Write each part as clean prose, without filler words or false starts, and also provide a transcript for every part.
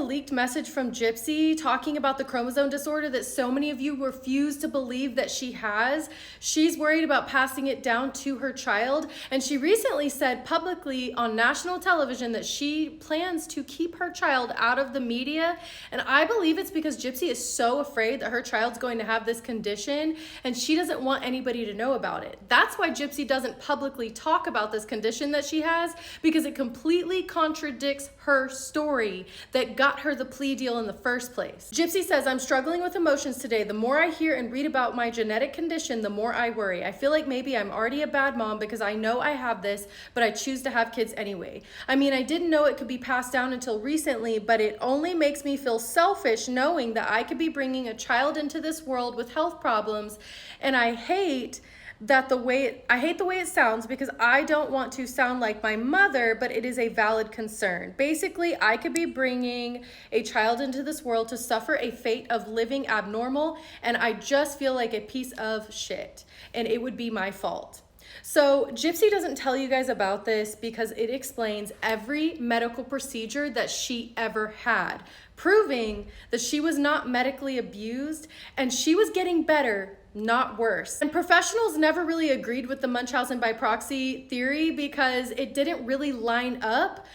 leaked message from Gypsy talking about the chromosome disorder that so many of you refuse to believe that she has. She's worried about passing it down to her child, and she recently said publicly on national television that she plans to keep her child out of the media, and I believe it's because Gypsy is so afraid that her child's going to have this condition, and she doesn't want anybody to know about it. That's why Gypsy doesn't publicly talk about this condition that she has, because it completely contradicts her story that got her the plea deal in the first place. Gypsy says, "I'm struggling with emotions today. The more I hear and read about my genetic condition, the more I worry. I feel like maybe I'm already a bad mom because I know I have this, but I choose to have kids anyway. I mean, I didn't know it could be passed down until recently, but it only makes me feel selfish knowing that I could be bringing a child into this world with health problems, and I hate the way it sounds because I don't want to sound like my mother, but it is a valid concern. Basically, I could be bringing a child into this world to suffer a fate of living abnormal, and I just feel like a piece of shit, and it would be my fault." So Gypsy doesn't tell you guys about this because it explains every medical procedure that she ever had, proving that she was not medically abused and she was getting better, not worse. And professionals never really agreed with the Munchausen by proxy theory because it didn't really line up,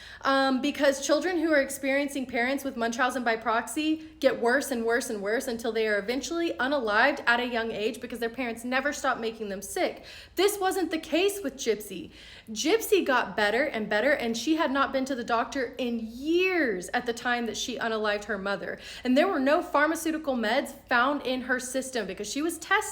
because children who are experiencing parents with Munchausen by proxy get worse and worse and worse until they are eventually unalived at a young age because their parents never stop making them sick. This wasn't the case with Gypsy. Gypsy got better and better, and she had not been to the doctor in years at the time that she unalived her mother. And there were no pharmaceutical meds found in her system because she was tested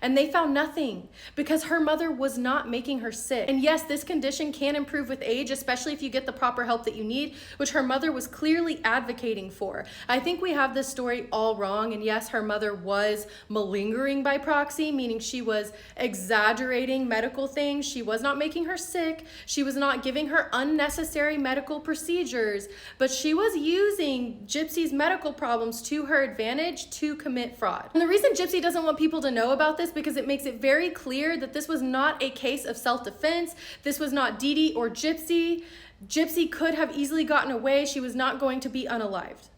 and they found nothing because her mother was not making her sick. And yes, this condition can improve with age, especially if you get the proper help that you need, which her mother was clearly advocating for. I think we have this story all wrong, and yes, her mother was malingering by proxy, meaning she was exaggerating medical things. She was not making her sick. She was not giving her unnecessary medical procedures, but she was using Gypsy's medical problems to her advantage to commit fraud. And the reason Gypsy doesn't want people to know about this because it makes it very clear that this was not a case of self-defense. This was not Dee Dee or Gypsy. Gypsy could have easily gotten away. She was not going to be unalived.